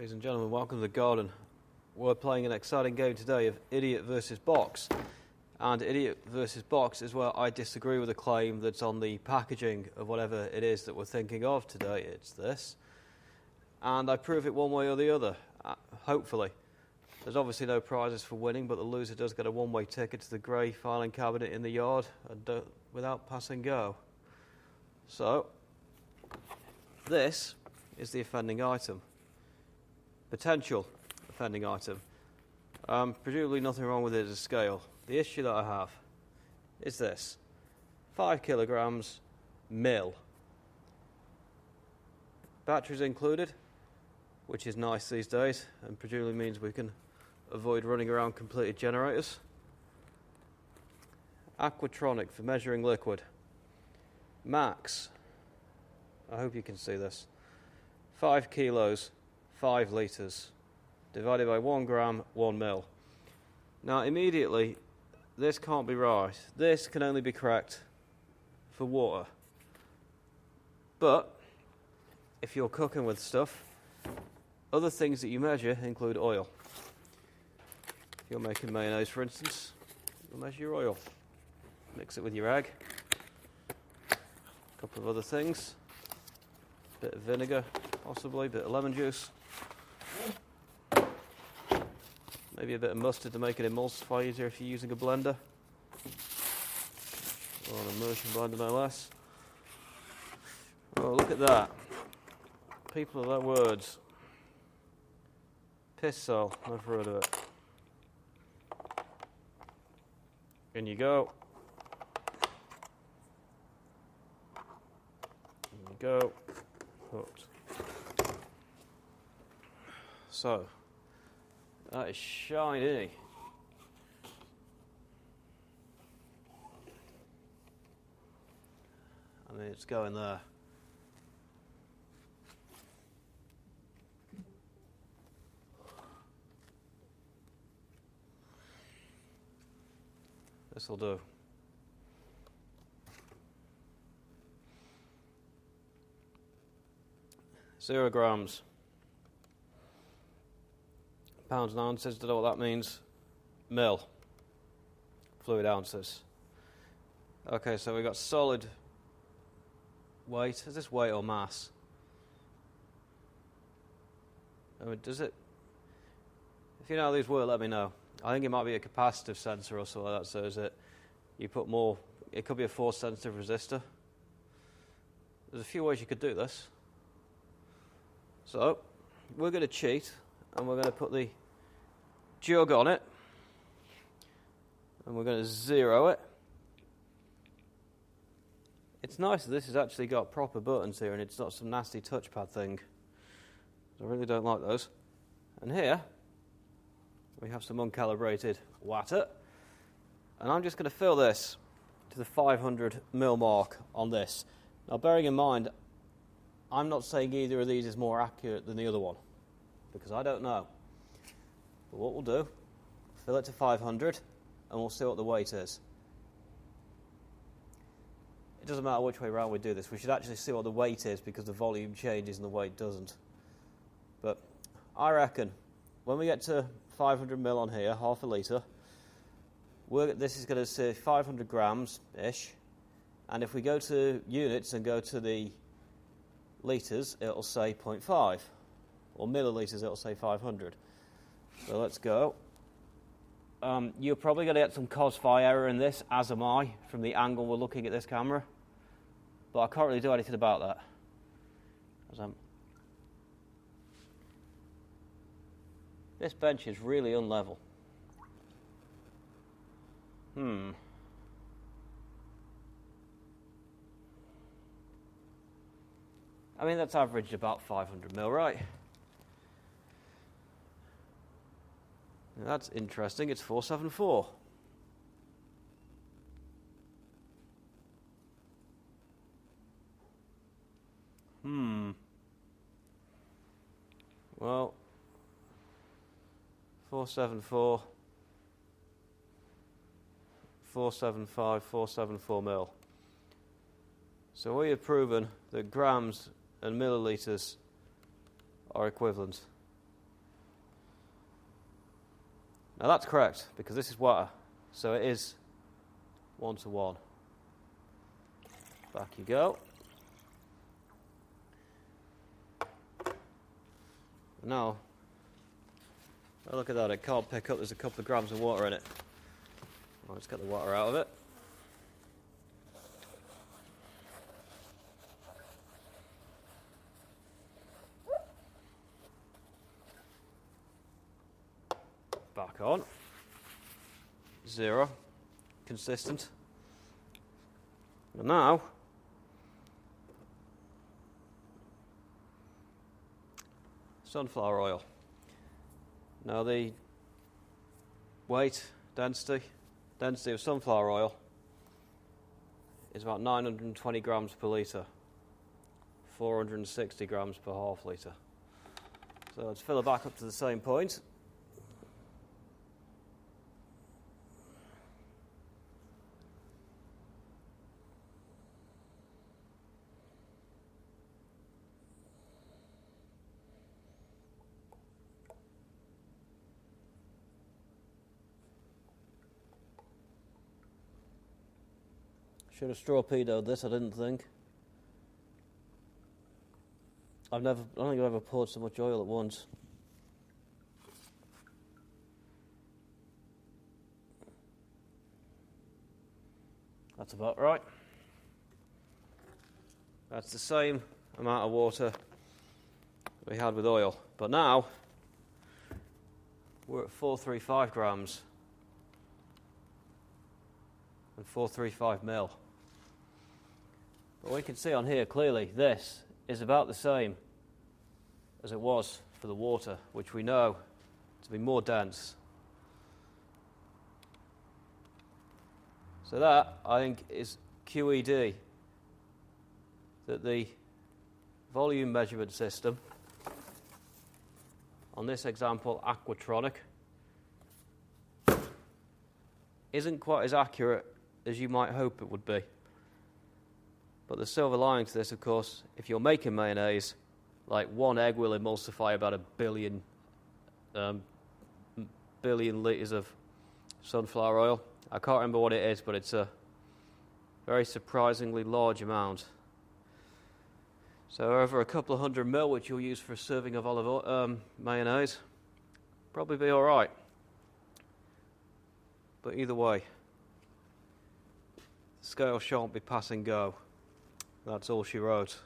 Ladies and gentlemen, welcome to the garden. We're playing an exciting game today of Idiot versus Box. And Idiot versus Box is where I disagree with a claim that's on the packaging of whatever it is that we're thinking of today. It's this. And I prove it one way or the other, hopefully. There's obviously no prizes for winning, but the loser does get a one-way ticket to the grey filing cabinet in the yard without passing go. So, this is the offending item. Potential offending item. Presumably nothing wrong with it as a scale. The issue that I have is this. 5 kilograms, mil. Batteries included, which is nice these days, and presumably means we can avoid running around completed generators. Aquatronic for measuring liquid. Max. I hope you can see this. 5 kilos. 5 litres, divided by 1 gram, 1 mil. Now, immediately, this can't be right. This can only be correct for water. But, if you're cooking with stuff, other things that you measure include oil. If you're making mayonnaise, for instance, you'll measure your oil. Mix it with your egg. A couple of other things. A bit of vinegar, possibly, a bit of lemon juice. Maybe a bit of mustard to make it emulsify easier if you're using a blender. Or an immersion blender, no less. Oh, look at that. People of their words. Pistol, never heard of it. In you go. In you go. Hooked. So, that is shiny. I mean, it's going there. This'll do. Zero grams. Pounds and ounces, don't know what that means. Mil. Fluid ounces. Okay, so we've got solid weight. Is this weight or mass? I mean, does it... If you know how these work, let me know. I think it might be a capacitive sensor or something like that, so is it... You put more... It could be a force-sensitive resistor. There's a few ways you could do this. So, we're going to cheat, and we're going to put the jug on it, and we're going to zero it. It's nice that this has actually got proper buttons here, and it's not some nasty touchpad thing. I really don't like those. And here, we have some uncalibrated water, and I'm just going to fill this to the 500 mil mark on this. Now, bearing in mind, I'm not saying either of these is more accurate than the other one, because I don't know. But what we'll do, fill it to 500, and we'll see what the weight is. It doesn't matter which way around we do this. We should actually see what the weight is, because the volume changes and the weight doesn't. But I reckon when we get to 500 mil on here, half a litre, this is going to say 500 grams-ish. And if we go to units and go to the litres, it'll say 0.5. Or millilitres, it'll say 500. So let's go. You're probably going to get some cos-phi error in this, as am I, from the angle we're looking at this camera. But I can't really do anything about that. This bench is really unlevel. I mean, that's averaged about 500 mil, right? That's interesting. It's 474. Well, 474, 475, 474 mil. So we have proven that grams and millilitres are equivalent. Now that's correct, because this is water, so it is 1 to 1. Back you go. Now, oh, look at that, it can't pick up, there's a couple of grams of water in it. Let's get the water out of it. Back on. 0. Consistent. And now, sunflower oil. Now the weight, density of sunflower oil is about 920 grams per litre, 460 grams per half litre. So let's fill it back up to the same point. Should have torpedoed this, I didn't think. I don't think I've ever poured so much oil at once. That's about right. That's the same amount of water we had with oil. But now, we're at 435 grams and 435 mil. But we can see on here clearly this is about the same as it was for the water, which we know to be more dense. So that, I think, is QED, that the volume measurement system, on this example, Aquatronic, isn't quite as accurate as you might hope it would be. But the silver lining to this, of course, if you're making mayonnaise, like 1 egg will emulsify about 1 billion litres of sunflower oil. I can't remember what it is, but it's a very surprisingly large amount. So over a couple of 100 mil, which you'll use for a serving of olive oil, mayonnaise, probably be all right. But either way, the scale shan't be pass and go. That's all she wrote.